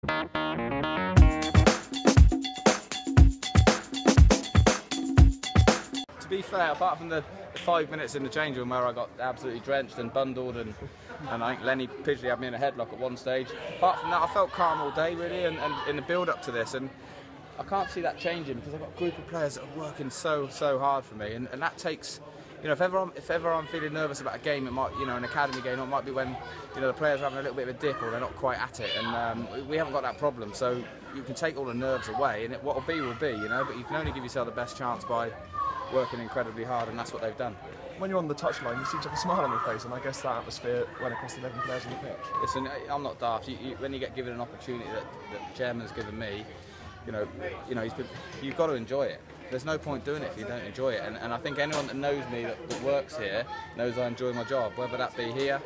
To be fair, apart from the 5 minutes in the change room where I got absolutely drenched and bundled, and I think Lenny Pidgley had me in a headlock at one stage, apart from that I felt calm all day really, and in the build up to this, and I can't see that changing because I've got a group of players that are working so hard for me, and that takes, you know, if ever I'm feeling nervous about a game, it might, you know, an academy game, it might be when, you know, the players are having a little bit of a dip or they're not quite at it, and we haven't got that problem, so you can take all the nerves away, and what will be, you know, but you can only give yourself the best chance by working incredibly hard, and that's what they've done. When you're on the touchline, you seem to have a smile on your face, and I guess that atmosphere went across the 11 players on the pitch. Listen, I'm not daft. When you get given an opportunity that the chairman's given me, you know, you've got to enjoy it. There's no point doing it if you don't enjoy it, and I think anyone that knows me that works here knows I enjoy my job, whether that be here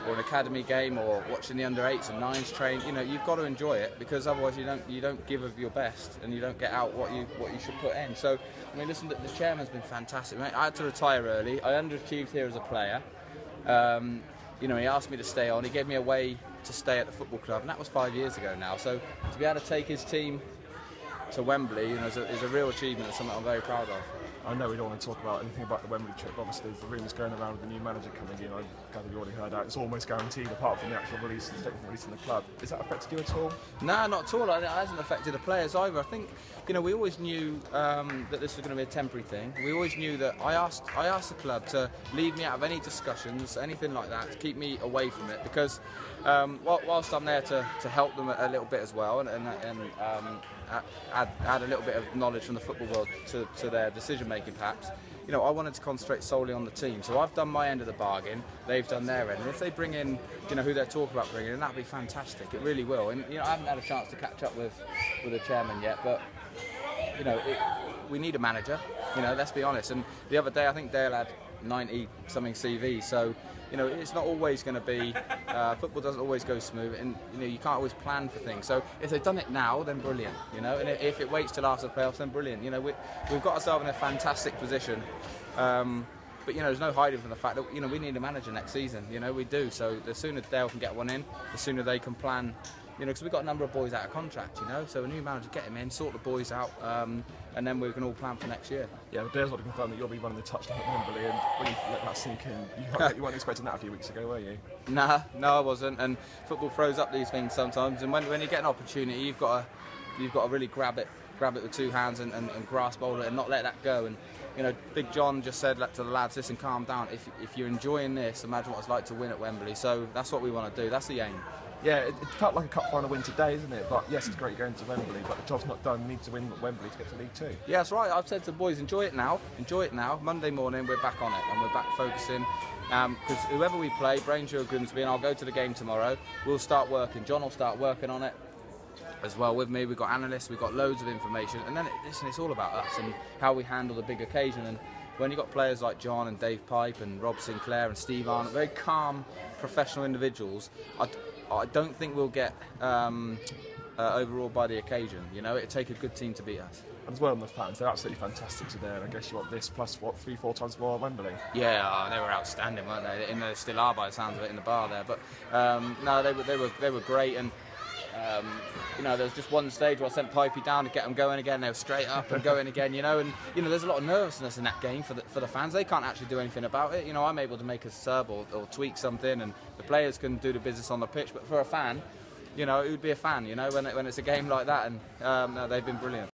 or an academy game or watching the under 8s and 9s train. You know, you've got to enjoy it, because otherwise you don't give of your best and you don't get out what you should put in. So I mean, listen, the chairman's been fantastic. I had to retire early. I underachieved here as a player. You know, he asked me to stay on. He gave me a way to stay at the football club, and that was 5 years ago now. So to be able to take his team to Wembley, you know, is a real achievement and something I'm very proud of. I know we don't want to talk about anything about the Wembley trip. Obviously, there's the rumours going around with the new manager coming in. I gather you already heard that. It's almost guaranteed, apart from the actual release, the technical release in the club. Has that affected you at all? No, not at all. It hasn't affected the players either. I think, you know, we always knew that this was going to be a temporary thing. We always knew that I asked the club to leave me out of any discussions, anything like that, to keep me away from it, because whilst I'm there to help them a little bit as well, and add a little bit of knowledge from the football world to their decision making perhaps, you know, I wanted to concentrate solely on the team. So I've done my end of the bargain, they've done their end, and if they bring in, you know, who they're talking about bringing in, that'd be fantastic. It really will. And you know, I haven't had a chance to catch up with the chairman yet, but you know, we need a manager, you know, let's be honest. And the other day I think Dale had 90 something CVs, so you know, it's not always going to be, football doesn't always go smooth, and you know, you can't always plan for things. So if they've done it now, then brilliant, you know, and if it waits till after the playoffs, then brilliant. You know, we've got ourselves in a fantastic position, but you know, there's no hiding from the fact that, you know, we need a manager next season, you know, we do. So the sooner Dale can get one in, the sooner they can plan, you know, because we've got a number of boys out of contract, you know, so a new manager, get him in, sort the boys out, and then we can all plan for next year. Yeah, but Dale's got to confirm that you'll be running the touchline at Wembley, and when you let that sink in, you weren't expecting that a few weeks ago, were you? Nah, no I wasn't, and football throws up these things sometimes, and when you get an opportunity, you've got to really grab it with two hands and grasp hold of it and not let that go. And you know, Big John just said to the lads, listen, calm down, if you're enjoying this, imagine what it's like to win at Wembley. So that's what we want to do, that's the aim. Yeah, it felt like a cup final win today, isn't it? But yes, it's great going to Wembley, but the job's not done. We need to win at Wembley to get to League Two. Yeah, that's right. I've said to the boys, enjoy it now. Monday morning, we're back on it, and we're back focusing. Because whoever we play, Braintree or Grimsby, and I'll go to the game tomorrow, we'll start working. John will start working on it as well with me. We've got analysts, we've got loads of information, and then it's all about us and how we handle the big occasion. And when you've got players like John and Dave Pipe and Rob Sinclair and Steve Arnott, very calm, professional individuals, I don't think we'll get overawed by the occasion. You know, it'd take a good team to beat us. And as well on the fans, they're absolutely fantastic today, and I guess you want this plus, what, 3-4 times more at Wembley? Yeah, they were outstanding, weren't they? And they still are by the sounds of it in the bar there. But no, they were great, and you know, there was just one stage where I sent Pipey down to get them going again. They were straight up and going again, you know. And you know, there's a lot of nervousness in that game for the fans. They can't actually do anything about it. You know, I'm able to make a sub or tweak something, and the players can do the business on the pitch. But for a fan, you know, it would be a fan, you know, when it's a game like that. And no, they've been brilliant.